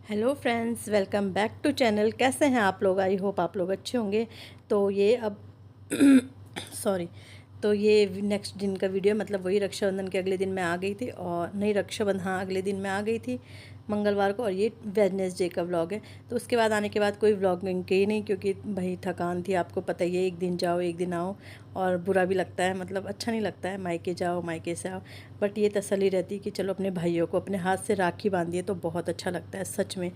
Hello friends, welcome back to channel. कैसे हैं आप लोग? आई होप आप लोग अच्छे होंगे। तो ये अब सॉरी। तो ये नेक्स्ट दिन का वीडियो, मतलब वही रक्षाबंधन के अगले दिन मैं आ गई थी, और नहीं, रक्षाबंधन हाँ अगले दिन मैं आ गई थी मंगलवार को, और ये वेडनेसडे का व्लॉग है। तो उसके बाद आने के बाद कोई व्लॉगिंग की नहीं, क्योंकि भाई थकान थी, आपको पता ही है, एक दिन जाओ एक दिन आओ, और बुरा भी लगता है, मतलब अच्छा नहीं लगता है, मायके जाओ मायके से आओ। बट ये तसल्ली रहती है कि चलो अपने भाइयों को अपने हाथ से राखी बांधिए तो बहुत अच्छा लगता है सच में।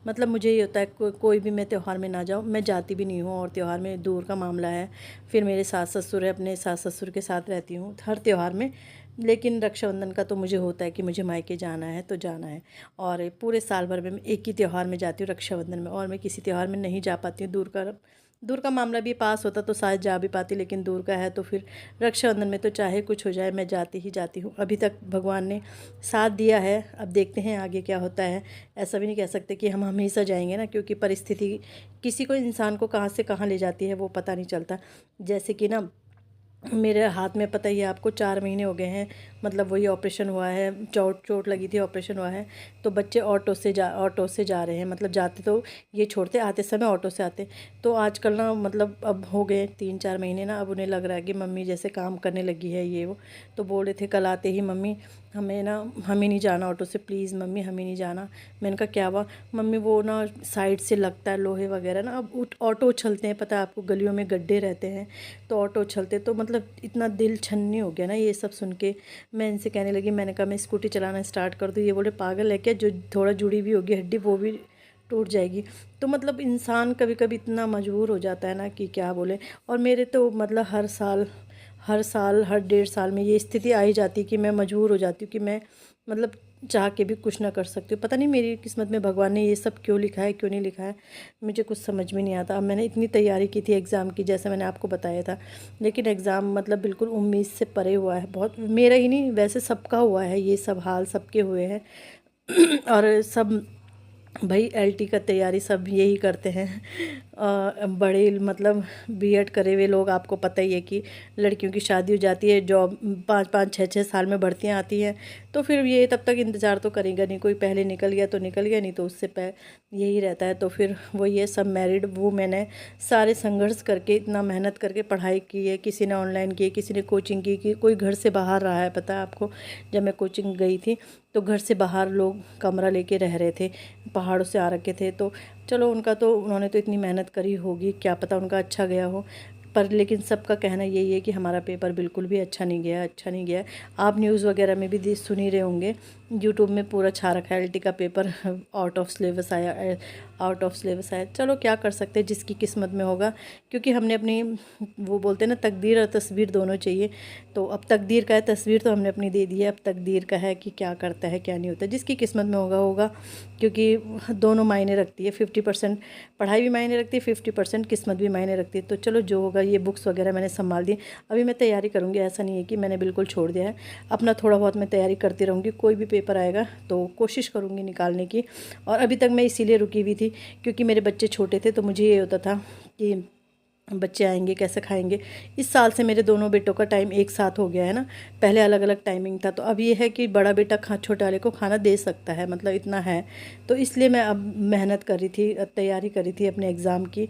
मतलब मुझे ये होता है कोई भी मैं त्यौहार में ना जाऊँ, मैं जाती भी नहीं हूँ, और त्यौहार में दूर का मामला है। फिर मेरे सास ससुर है, अपने सास ससुर के साथ रहती हूँ हर त्यौहार में। लेकिन रक्षाबंधन का तो मुझे होता है कि मुझे मायके जाना है तो जाना है। और पूरे साल भर में मैं एक ही त्यौहार में जाती हूँ, रक्षाबंधन में, और मैं किसी त्यौहार में नहीं जा पाती हूँ। दूर का मामला भी पास होता तो शायद जा भी पाती, लेकिन दूर का है तो फिर रक्षाबंधन में तो चाहे कुछ हो जाए मैं जाती ही जाती हूँ। अभी तक भगवान ने साथ दिया है, अब देखते हैं आगे क्या होता है। ऐसा भी नहीं कह सकते कि हम हमेशा जाएंगे ना, क्योंकि परिस्थिति किसी को, इंसान को कहाँ से कहाँ ले जाती है वो पता नहीं चलता। जैसे कि ना, मेरे हाथ में पता ही है आपको, 4 महीने हो गए हैं, मतलब वही ऑपरेशन हुआ है, चोट चोट लगी थी, ऑपरेशन हुआ है। तो बच्चे ऑटो से जा रहे हैं, मतलब जाते तो ये छोड़ते, आते समय ऑटो से आते। तो आजकल ना, मतलब अब हो गए 3-4 महीने ना, अब उन्हें लग रहा है कि मम्मी जैसे काम करने लगी है ये वो। तो बोल रहे थे कल आते ही, मम्मी हमें ना, हमें नहीं जाना ऑटो से, प्लीज़ मम्मी हमें नहीं जाना। मैंने कहा क्या हुआ? मम्मी वो ना साइड से लगता है लोहे वगैरह ना, अब ऑटो उछलते हैं, पता है आपको, गलियों में गड्ढे रहते हैं, तो ऑटो उछलते, तो मतलब इतना दिल छन्नी हो गया ना ये सब सुन के। मैं इनसे कहने लगी, मैंने कहा मैं स्कूटी चलाना स्टार्ट कर दूँ? ये बोले पागल है क्या, जो थोड़ा जुड़ी भी होगी हड्डी वो भी टूट जाएगी। तो मतलब इंसान कभी कभी इतना मजबूर हो जाता है ना कि क्या बोले। और मेरे तो मतलब हर साल हर 1.5 साल में ये स्थिति आ ही जाती है कि मैं मजबूर हो जाती हूँ कि मैं, मतलब चाह के भी कुछ ना कर सकती हूँ। पता नहीं मेरी किस्मत में भगवान ने ये सब क्यों लिखा है क्यों नहीं लिखा है, मुझे कुछ समझ में नहीं आता। अब मैंने इतनी तैयारी की थी एग्ज़ाम की, जैसे मैंने आपको बताया था, लेकिन एग्ज़ाम मतलब बिल्कुल उम्मीद से परे हुआ है बहुत। मेरा ही नहीं, वैसे सबका हुआ है ये सब हाल, सबके हुए हैं। और सब भाई एलटी का तैयारी सब यही करते हैं। बड़े मतलब बीएड करे हुए लोग, आपको पता ही है कि लड़कियों की शादी हो जाती है, जॉब 5-5 6-6 साल में भर्तियां आती हैं, तो फिर ये तब तक इंतज़ार तो करेगा नहीं, कोई पहले निकल गया तो निकल गया, नहीं तो उससे यही रहता है। तो फिर वो ये सब मैरिड वूमेन है, सारे संघर्ष करके, इतना मेहनत करके पढ़ाई की है, किसी ने ऑनलाइन की है, किसी ने कोचिंग की, कोई घर से बाहर रहा है। पता है आपको, जब मैं कोचिंग गई थी तो घर से बाहर लोग कमरा लेके रह रहे थे, पहाड़ों से आ रखे थे। तो चलो उनका तो, उन्होंने तो इतनी मेहनत करी होगी, क्या पता उनका अच्छा गया हो। पर लेकिन सबका कहना यही है कि हमारा पेपर बिल्कुल भी अच्छा नहीं गया, अच्छा नहीं गया। आप न्यूज़ वगैरह में भी सुन ही रहे होंगे, यूट्यूब में पूरा छा रखा है, एलटी का पेपर आउट ऑफ सिलेबस आया, आउट ऑफ सिलेबस आया। चलो क्या कर सकते हैं, जिसकी किस्मत में होगा, क्योंकि हमने अपनी, वो बोलते हैं ना, तकदीर और तस्वीर दोनों चाहिए। तो अब तकदीर का है, तस्वीर तो हमने अपनी दे दी है, अब तकदीर का है कि क्या करता है क्या नहीं होता। जिसकी किस्मत में होगा होगा, क्योंकि दोनों मायने रखती है, 50% पढ़ाई भी मायने रखती है, 50% किस्मत भी मायने रखती है। तो चलो जो होगा, ये बुक्स वगैरह मैंने संभाल दी, अभी मैं तैयारी करूँगी, ऐसा नहीं है कि मैंने बिल्कुल छोड़ दिया है। अपना थोड़ा बहुत मैं तैयारी करती रहूँगी, कोई भी पेपर आएगा तो कोशिश करूँगी निकालने की। और अभी तक मैं इसीलिए रुकी हुई थी क्योंकि मेरे बच्चे छोटे थे, तो मुझे ये होता था कि बच्चे आएंगे कैसे खाएंगे। इस साल से मेरे दोनों बेटों का टाइम एक साथ हो गया है ना, पहले अलग अलग टाइमिंग था, तो अब ये है कि बड़ा बेटा छोटे वाले को खाना दे सकता है, मतलब इतना है। तो इसलिए मैं अब मेहनत कर रही थी, तैयारी कर रही थी अपने एग्ज़ाम की।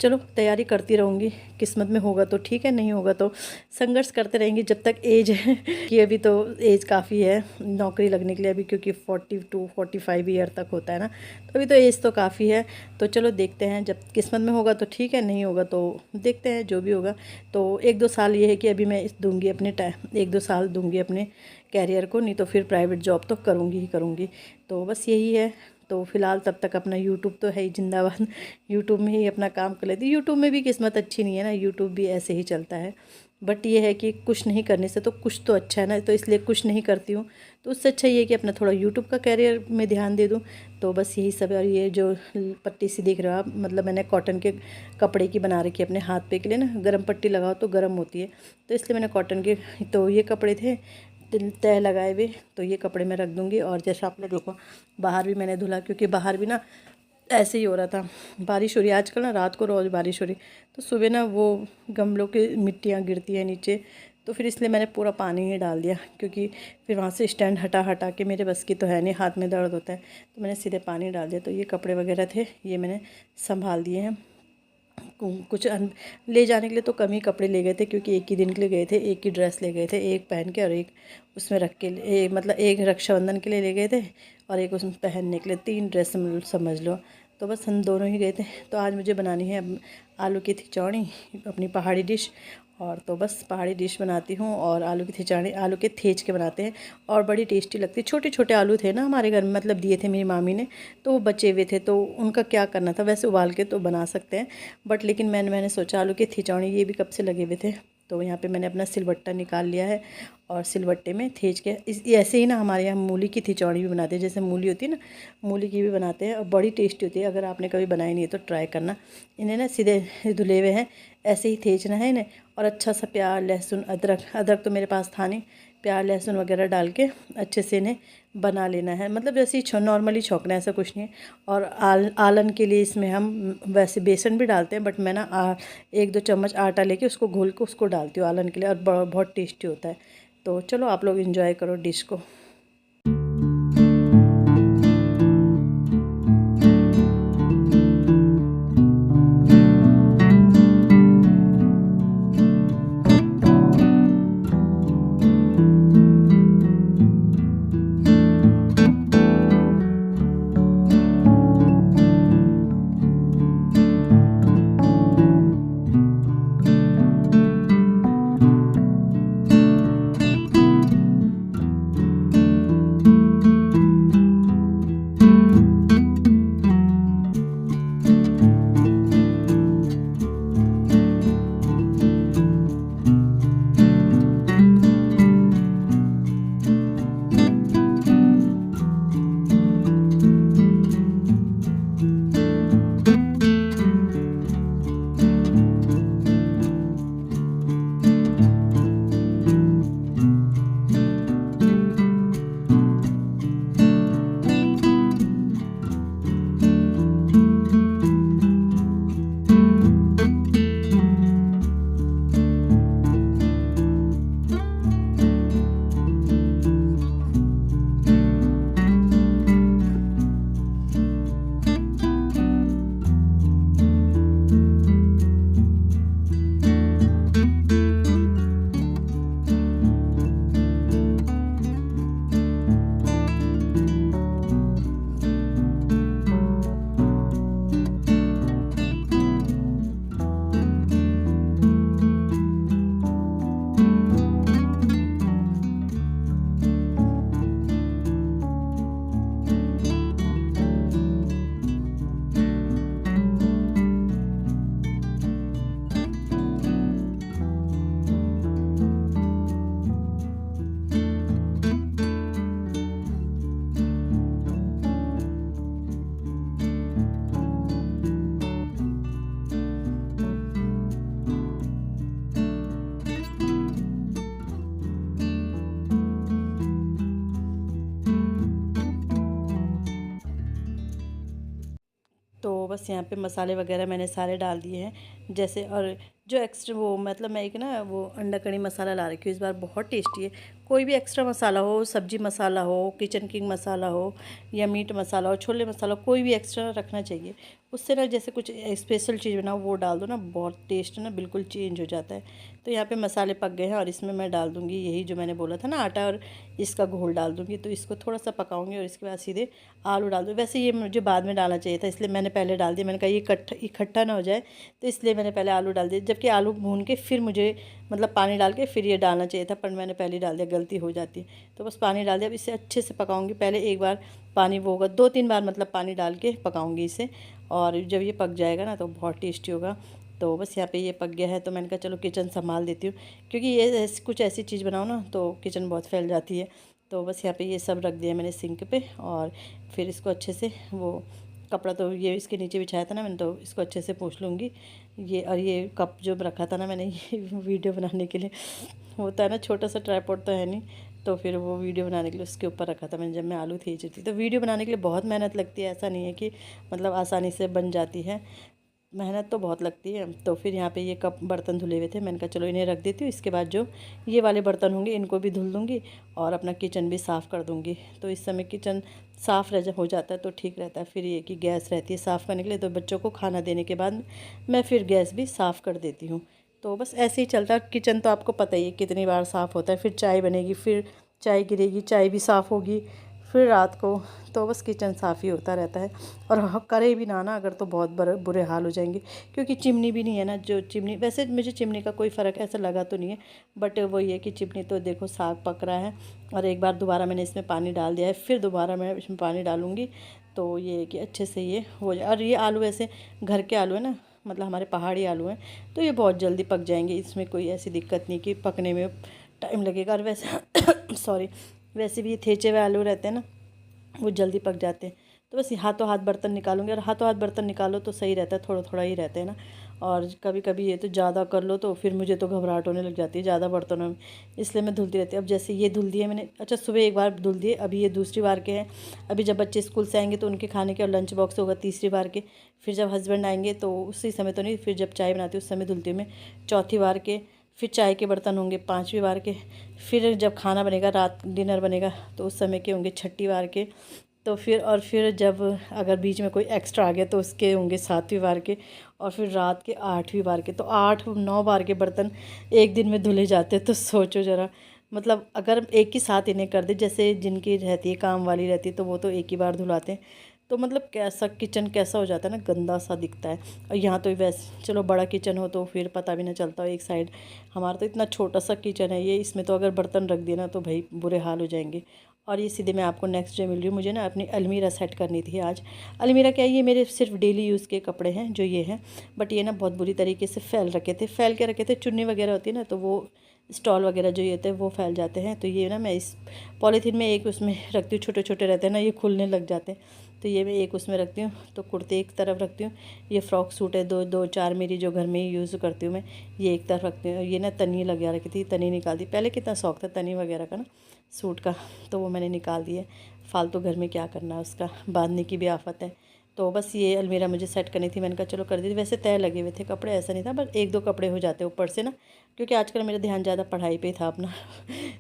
चलो तैयारी करती रहूँगी, किस्मत में होगा तो ठीक है, नहीं होगा तो संघर्ष करते रहेंगे जब तक एज है कि अभी तो एज काफ़ी है नौकरी लगने के लिए अभी, क्योंकि 42-45 ईयर तक होता है ना, तो अभी तो एज तो काफ़ी है। तो चलो देखते हैं, जब किस्मत में होगा तो ठीक है, नहीं होगा तो देखते हैं जो भी होगा। तो 1-2 साल ये है कि अभी मैं दूंगी अपने टाइम, 1-2 साल दूंगी अपने कैरियर को, नहीं तो फिर प्राइवेट जॉब तो करूँगी ही करूँगी। तो बस यही है। तो फ़िलहाल तब तक अपना यूट्यूब तो है ही जिंदाबाद, यूट्यूब में ही अपना काम कर लेती। यूट्यूब में भी किस्मत अच्छी नहीं है ना, यूट्यूब भी ऐसे ही चलता है। बट ये है कि कुछ नहीं करने से तो कुछ तो अच्छा है ना, तो इसलिए कुछ नहीं करती हूँ। तो उससे अच्छा ये है कि अपना थोड़ा यूट्यूब का कैरियर में ध्यान दे दूँ। तो बस यही सब है। और ये जो पट्टी सी देख रहे हो आप, मतलब मैंने कॉटन के कपड़े की बना रखी है अपने हाथ पे के लिए ना, गर्म पट्टी लगाओ तो गर्म होती है, तो इसलिए मैंने कॉटन के, तो ये कपड़े थे तय लगाए हुए, तो ये कपड़े मैं रख दूँगी। और जैसा आपने देखो, बाहर भी मैंने धुला, क्योंकि बाहर भी ना ऐसे ही हो रहा था, बारिश हो रही है आजकल ना, रात को रोज़ बारिश हो रही, तो सुबह ना वो गमलों की मिट्टियाँ गिरती हैं नीचे, तो फिर इसलिए मैंने पूरा पानी ही डाल दिया, क्योंकि फिर वहाँ से स्टैंड हटा हटा के मेरे बस की तो है नहीं, हाथ में दर्द होता है, तो मैंने सीधे पानी डाल दिया। तो ये कपड़े वगैरह थे, ये मैंने संभाल दिए हैं। कुछ ले जाने के लिए तो कम ही कपड़े ले गए थे, क्योंकि एक ही दिन के लिए गए थे, एक ही ड्रेस ले गए थे, एक पहन के और एक उसमें रख के मतलब एक रक्षाबंधन के लिए ले गए थे और एक उसमें पहनने के लिए, 3 ड्रेस समझ लो। तो बस हम दोनों ही गए थे। तो आज मुझे बनानी है आलू की खिचौड़ी, अपनी पहाड़ी डिश। और तो बस पहाड़ी डिश बनाती हूँ, और आलू की खिचौड़ी आलू के थेच के बनाते हैं और बड़ी टेस्टी लगती है। छोटे छोटे आलू थे ना हमारे घर में, मतलब दिए थे मेरी मामी ने, तो वो बचे हुए थे, तो उनका क्या करना था, वैसे उबाल के तो बना सकते हैं, बट लेकिन मैंने सोचा आलू की खिचौड़ी, ये भी कब से लगे हुए थे। तो यहाँ पे मैंने अपना सिलबट्टा निकाल लिया है और सिलबट्टे में थेच के ऐसे ही ना हमारे यहाँ मूली की खिचौड़ी भी बनाते हैं, जैसे मूली होती है ना, मूली की भी बनाते हैं और बड़ी टेस्टी होती है। अगर आपने कभी बनाई नहीं है तो ट्राई करना। इन्हें ना सीधे धुले हुए हैं, ऐसे ही थेचना है इन्हें, और अच्छा सा प्याज लहसुन अदरक तो मेरे पास था नहीं, प्याज लहसुन वगैरह डाल के अच्छे से इन्हें बना लेना है, मतलब जैसे ही नॉर्मली छोंकना है, ऐसा कुछ नहीं है। और आलन के लिए इसमें हम वैसे बेसन भी डालते हैं, बट मैं ना 1-2 चम्मच आटा लेके उसको घोल के उसको डालती हूँ आलन के लिए, और बहुत टेस्टी होता है। तो चलो आप लोग एंजॉय करो डिश को। तो बस यहाँ पे मसाले वगैरह मैंने सारे डाल दिए हैं, जैसे, और जो एक्स्ट्रा वो मतलब मैं एक ना वो अंडा कड़ी मसाला ला रखी हूँ इस बार, बहुत टेस्टी है। कोई भी एक्स्ट्रा मसाला हो, सब्जी मसाला हो, किचन किंग मसाला हो, या मीट मसाला हो, छोले मसाला, कोई भी एक्स्ट्रा रखना चाहिए। उससे ना जैसे कुछ स्पेशल चीज़ बनाओ वो डाल दो ना, बहुत टेस्ट ना बिल्कुल चेंज हो जाता है। तो यहाँ पे मसाले पक गए हैं और इसमें मैं डाल दूँगी यही जो मैंने बोला था ना, आटा और इसका घोल डाल दूँगी। तो इसको थोड़ा सा पकाऊँगी और इसके बाद सीधे आलू डाल दूँ। वैसे ये मुझे बाद में डालना चाहिए था, इसलिए मैंने पहले डाल दिया। मैंने कहा ये इकट्ठा ना हो जाए, तो इसलिए मैंने पहले आलू डाल दिया, जबकि आलू भून के फिर मुझे मतलब पानी डाल के फिर ये डालना चाहिए था, पर मैंने पहले डाल दिया, गलती हो जाती है। तो बस पानी डाल दिया। अब इसे अच्छे से पकाऊंगी, पहले एक बार पानी वो होगा, 2-3 बार मतलब पानी डाल के पकाऊंगी इसे, और जब ये पक जाएगा ना तो बहुत टेस्टी होगा। तो बस यहाँ पे ये पक गया है, तो मैंने कहा चलो किचन संभाल देती हूँ, क्योंकि ये कुछ ऐसी चीज़ बनाओ ना तो किचन बहुत फैल जाती है। तो बस यहाँ पे ये सब रख दिया मैंने सिंक पे, और फिर इसको अच्छे से वो कपड़ा तो ये इसके नीचे बिछाया था ना मैंने, तो इसको अच्छे से पोंछ लूँगी। ये और ये कप जो रखा था ना मैंने ये वीडियो बनाने के लिए, होता है ना छोटा सा ट्राइपॉड तो है नहीं, तो फिर वो वीडियो बनाने के लिए उसके ऊपर रखा था मैंने, जब मैं आलू थी। तो वीडियो बनाने के लिए बहुत मेहनत लगती है, ऐसा नहीं है कि मतलब आसानी से बन जाती है। मेहनत तो बहुत लगती है। तो फिर यहाँ पे ये कप बर्तन धुले हुए थे, मैंने कहा चलो इन्हें रख देती हूँ, इसके बाद जो ये वाले बर्तन होंगे इनको भी धुल दूँगी और अपना किचन भी साफ़ कर दूँगी। तो इस समय किचन साफ़ रह हो जाता है तो ठीक रहता है। फिर ये कि गैस रहती है साफ़ करने के लिए, तो बच्चों को खाना देने के बाद मैं फिर गैस भी साफ़ कर देती हूँ। तो बस ऐसे ही चलता है। किचन तो आपको पता ही है कितनी बार साफ़ होता है। फिर चाय बनेगी, फिर चाय गिरेगी, चाय भी साफ़ होगी, फिर रात को। तो बस किचन साफ़ ही होता रहता है। और करे भी ना अगर तो बहुत बुरे हाल हो जाएंगे, क्योंकि चिमनी भी नहीं है ना। जो चिमनी, वैसे मुझे चिमनी का कोई फ़र्क ऐसा लगा तो नहीं है, बट वही है कि चिमनी तो देखो साग पक रहा है और एक बार दोबारा मैंने इसमें पानी डाल दिया है, फिर दोबारा मैं इसमें पानी डालूँगी। तो ये है कि अच्छे से ये हो जाए। और ये आलू ऐसे घर के आलू है ना, मतलब हमारे पहाड़ी आलू हैं, तो ये बहुत जल्दी पक जाएंगे। इसमें कोई ऐसी दिक्कत नहीं कि पकने में टाइम लगेगा। और वैसे सॉरी, वैसे भी ये थेचे हुए आलू रहते हैं ना, वो जल्दी पक जाते हैं। तो बस हाथों हाथ बर्तन निकालूंगी, और हाथों हाथ बर्तन निकालो तो सही रहता है, थोड़ा थोड़ा ही रहते हैं ना। और कभी कभी ये तो ज़्यादा कर लो तो फिर मुझे तो घबराहट होने लग जाती है ज़्यादा बर्तनों में, इसलिए मैं धुलती रहती हूँ। अब जैसे ये धुल दिए मैंने, अच्छा सुबह एक बार धुल दिए, अभी ये दूसरी बार के हैं। अभी जब बच्चे स्कूल से आएंगे तो उनके खाने के और लंच बॉक्स होगा तीसरी बार के। फिर जब हस्बैंड आएंगे तो उसी समय तो नहीं, फिर जब चाय बनाती हूँ उस समय धुलती हूँ मैं, चौथी बार के। फिर चाय के बर्तन होंगे पाँचवीं बार के। फिर जब खाना बनेगा, रात डिनर बनेगा, तो उस समय के होंगे छठी बार के। तो फिर जब अगर बीच में कोई एक्स्ट्रा आ गया तो उसके होंगे सातवीं बार के। और फिर रात के आठवीं बार के। तो 8-9 बार के बर्तन एक दिन में धुले जाते हैं। तो सोचो ज़रा, मतलब अगर एक ही साथ इन्हें कर दे, जैसे जिनकी रहती है काम वाली रहती है तो वो तो एक ही बार धुलाते हैं, तो मतलब कैसा किचन कैसा हो जाता है ना, गंदा सा दिखता है। और यहाँ तो वैसे चलो बड़ा किचन हो तो फिर पता भी ना चलता हो एक साइड। हमारा तो इतना छोटा सा किचन है ये, इसमें तो अगर बर्तन रख दिए ना तो भाई बुरे हाल हो जाएंगे। और ये सीधे मैं आपको नेक्स्ट डे मिल रही हूँ। मुझे ना अपनी अलमीरा सेट करनी थी आज। अलमीरा क्या है, ये मेरे सिर्फ डेली यूज़ के कपड़े हैं जो ये हैं, बट ये ना बहुत बुरी तरीके से फैल के रखे थे। चुन्नी वगैरह होती है ना, तो वो स्टॉल वगैरह जो ये होते हैं वो फैल जाते हैं। तो ये ना मैं इस पॉलीथीन में एक उसमें रखती हूँ, छोटे छोटे रहते हैं ना, ये खुलने लग जाते हैं। तो ये मैं एक उसमें रखती हूँ। तो कुर्ते एक तरफ रखती हूँ, ये फ्रॉक सूट है दो दो चार मेरी जो घर में ही यूज़ करती हूँ मैं, ये एक तरफ रखती हूँ। ये ना तनी लगा रखी थी, तनी निकाल दी। पहले कितना शौक था तनी वगैरह का ना, सूट का, तो वो मैंने निकाल दिया। फालतू घर में क्या करना है, उसका बांधने की भी आफत है। तो बस ये अलमीरा मुझे सेट करनी थी, मैंने कहा चलो कर दी। वैसे तय लगे हुए थे कपड़े, ऐसा नहीं था, बस एक दो कपड़े हो जाते ऊपर से ना, क्योंकि आजकल मेरा ध्यान ज़्यादा पढ़ाई पे था अपना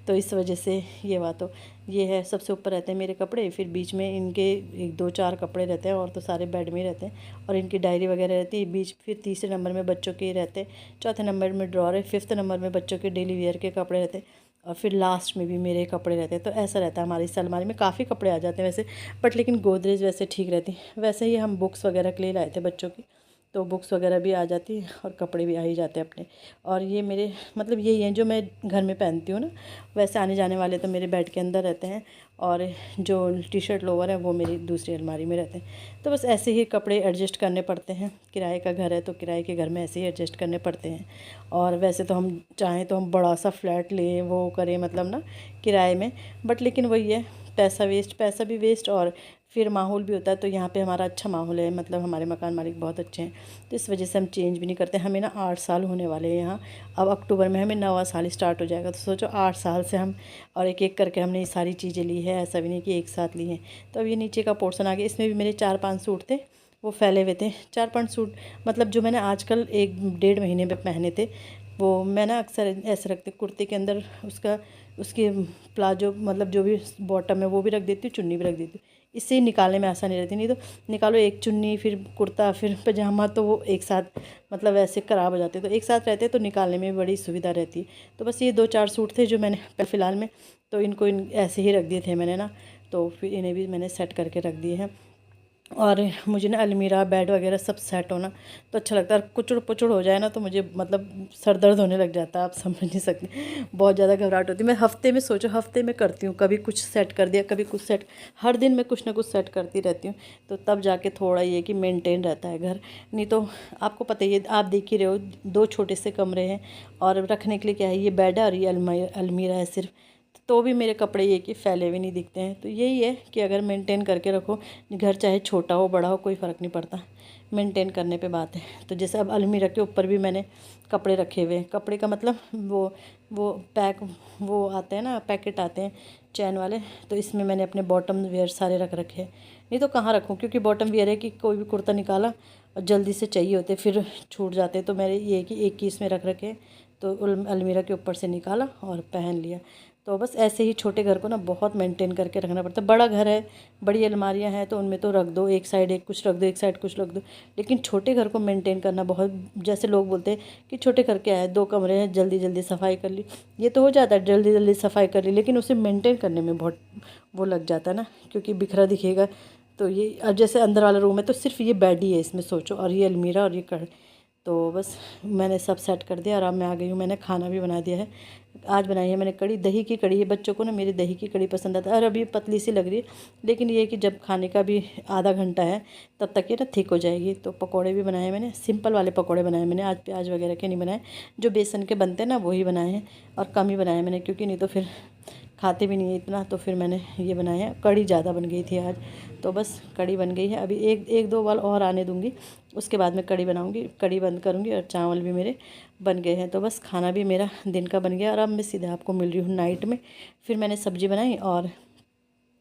तो इस वजह से ये बात हो। ये है सबसे ऊपर रहते हैं मेरे कपड़े, फिर बीच में इनके 1-2-4 कपड़े रहते हैं, और तो सारे बेड में ही रहते हैं। और इनकी डायरी वगैरह रहती है बीच। फिर तीसरे नंबर में बच्चों के रहते हैं, चौथे नंबर में ड्रॉर है, फिफ्थ नंबर में बच्चों के डेली वेयर के कपड़े रहते हैं, और फिर लास्ट में भी मेरे कपड़े रहते हैं। तो ऐसा रहता है हमारी इस अलमारी में, काफ़ी कपड़े आ जाते हैं वैसे, बट लेकिन गोदरेज वैसे ठीक रहती है। वैसे ही हम बुक्स वगैरह के लिए लाए थे बच्चों की, तो बुक्स वगैरह भी आ जाती है और कपड़े भी आ ही जाते हैं अपने। और ये मेरे मतलब यही हैं जो मैं घर में पहनती हूँ ना, वैसे आने जाने वाले तो मेरे बेड के अंदर रहते हैं, और जो टी शर्ट लोवर है वो मेरी दूसरी अलमारी में रहते हैं। तो बस ऐसे ही कपड़े एडजस्ट करने पड़ते हैं, किराए का घर है तो किराए के घर में ऐसे ही एडजस्ट करने पड़ते हैं। और वैसे तो हम चाहें तो हम बड़ा सा फ्लैट लें, वो करें मतलब ना किराए में, बट लेकिन वही है, पैसा वेस्ट, पैसा भी वेस्ट, और फिर माहौल भी होता है। तो यहाँ पे हमारा अच्छा माहौल है, मतलब हमारे मकान मालिक बहुत अच्छे हैं, तो इस वजह से हम चेंज भी नहीं करते। हमें ना 8 साल होने वाले हैं यहाँ, अब अक्टूबर में हमें 9वां साल स्टार्ट हो जाएगा। तो सोचो 8 साल से हम, और एक एक करके हमने ये सारी चीज़ें ली है, ऐसा भी नहीं कि एक साथ ली हैं। तो अब ये नीचे का पोर्शन आ गया, इसमें भी मेरे 4-5 सूट थे, वो फैले हुए थे। 4-5 सूट मतलब जो मैंने आजकल 1-1.5 महीने में पहने थे, वो मैं ना अक्सर ऐसे रखती, कुर्ते के अंदर उसके प्लाजो मतलब जो भी बॉटम है वो भी रख देती हूँ, चुन्नी भी रख देती हूँ, इससे ही निकालने में आसानी रहती। नहीं तो निकालो एक चुन्नी फिर कुर्ता फिर पजामा, तो वो एक साथ मतलब ऐसे ख़राब हो जाते, तो एक साथ रहते तो निकालने में बड़ी सुविधा रहती है। तो बस ये 2-4 सूट थे जो मैंने फ़िलहाल में, तो इनको ऐसे ही रख दिए थे मैंने ना, तो फिर इन्हें भी मैंने सेट करके रख दिए हैं। और मुझे ना अलमीरा बेड वगैरह सब सेट होना तो अच्छा लगता है। और कुचड़ पुचड़ हो जाए ना तो मुझे मतलब सर दर्द होने लग जाता है, आप समझ नहीं सकते, बहुत ज़्यादा घबराहट होती है। मैं हफ्ते में, सोचो हफ्ते में करती हूँ, कभी कुछ सेट कर दिया कभी कुछ सेट, हर दिन मैं कुछ ना कुछ सेट करती रहती हूँ। तो तब जाके थोड़ा ये कि मेंटेन रहता है घर, नहीं तो आपको पता ही है, आप देख ही रहे हो 2 छोटे से कमरे हैं, और रखने के लिए क्या है, ये बेड है और ये अलमीरा है सिर्फ, तो भी मेरे कपड़े ये कि फैले हुए नहीं दिखते हैं। तो यही है कि अगर मेंटेन करके रखो, घर चाहे छोटा हो बड़ा हो कोई फ़र्क नहीं पड़ता, मेंटेन करने पे बात है। तो जैसे अब अलमीरा के ऊपर भी मैंने कपड़े रखे हुए हैं, कपड़े का मतलब वो पैक, वो आते हैं ना पैकेट आते हैं चैन वाले, तो इसमें मैंने अपने बॉटम वेयर सारे रख रखे हैं। नहीं तो कहाँ रखूँ, क्योंकि बॉटम वियर है कि कोई भी कुर्ता निकाला और जल्दी से चाहिए होते फिर छूट जाते। तो मेरे ये है कि एक ही इसमें रख रखे, तो अलमीरा के ऊपर से निकाला और पहन लिया। तो बस ऐसे ही छोटे घर को ना बहुत मेंटेन करके रखना पड़ता है। बड़ा घर है, बड़ी अलमारियां हैं, तो उनमें तो रख दो, एक साइड एक कुछ रख दो, एक साइड कुछ रख दो। लेकिन छोटे घर को मेंटेन करना बहुत, जैसे लोग बोलते हैं कि छोटे घर क्या है, 2 कमरे हैं, जल्दी जल्दी सफाई कर ली, ये तो हो जाता है, जल्दी जल्दी सफाई कर ली, लेकिन उसे मेंटेन करने में बहुत वो लग जाता है ना, क्योंकि बिखरा दिखेगा। तो ये अब जैसे अंदर वाला रूम है तो सिर्फ ये बेड ही है इसमें, सोचो, और ये अलमीरा और ये कढ़। तो बस मैंने सब सेट कर दिया और अब मैं आ गई हूँ। मैंने खाना भी बना दिया है। आज बनाई है मैंने कड़ी, दही की कड़ी है। बच्चों को ना मेरी दही की कड़ी पसंद आता है, और अभी पतली सी लग रही है, लेकिन ये है कि जब खाने का भी आधा घंटा है तब तक ये ना थिक हो जाएगी। तो पकौड़े भी बनाए मैंने, सिंपल वाले पकौड़े बनाए मैंने, आज प्याज वगैरह के नहीं बनाए, जो बेसन के बनते हैं ना वही बनाए हैं, और कम ही बनाए मैंने, क्योंकि नहीं तो फिर खाते भी नहीं है इतना। तो फिर मैंने ये बनाए हैं। कड़ी ज़्यादा बन गई थी आज, तो बस कड़ी बन गई है। अभी एक दो उबाल और आने दूंगी, उसके बाद मैं कड़ी बनाऊंगी, कड़ी बंद करूंगी, और चावल भी मेरे बन गए हैं। तो बस खाना भी मेरा दिन का बन गया, और अब मैं सीधे आपको मिल रही हूँ नाइट में। फिर मैंने सब्ज़ी बनाई, और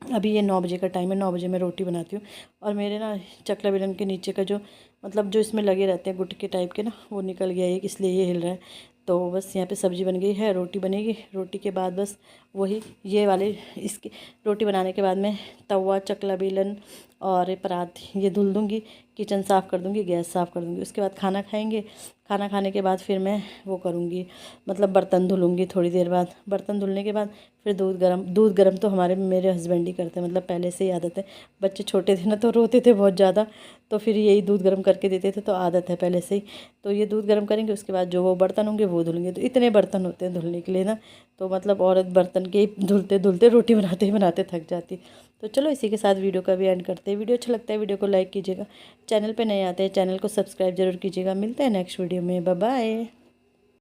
अभी ये 9 बजे का टाइम है, 9 बजे मैं रोटी बनाती हूँ। और मेरे ना चकला बेलन के नीचे का जो मतलब जो इसमें लगे रहते हैं गुटके टाइप के ना, वो निकल गया एक, इसलिए ये हिल रहा है। तो बस यहाँ पे सब्ज़ी बन गई है, रोटी बनेगी। रोटी के बाद बस वही ये वाले इसके रोटी बनाने के बाद मैं तवा, चकला बेलन और परात ये धुल दूँगी, किचन साफ़ कर दूँगी, गैस साफ़ कर दूँगी। उसके बाद खाना खाएंगे। खाना खाने के बाद फिर मैं वो करूँगी, मतलब बर्तन धुलूँगी थोड़ी देर बाद। बर्तन धुलने के बाद फिर दूध गर्म तो मेरे हस्बैंड ही करते हैं, मतलब पहले से ही आदत है। बच्चे छोटे थे ना तो रोते थे बहुत ज़्यादा, तो फिर यही दूध गर्म करके देते थे, तो आदत है पहले से ही। तो ये दूध गर्म करेंगे, उसके बाद जो वो बर्तन होंगे वो धुलेंगे। तो इतने बर्तन होते हैं धुलने के लिए ना, तो मतलब औरत बर्तन के धुलते धुलते रोटी बनाते ही बनाते थक जाती। तो चलो इसी के साथ वीडियो का भी एंड करते हैं। वीडियो अच्छा लगता है वीडियो को लाइक कीजिएगा, चैनल पे नए आते हैं चैनल को सब्सक्राइब जरूर कीजिएगा। मिलते हैं नेक्स्ट वीडियो में, बाय बाय।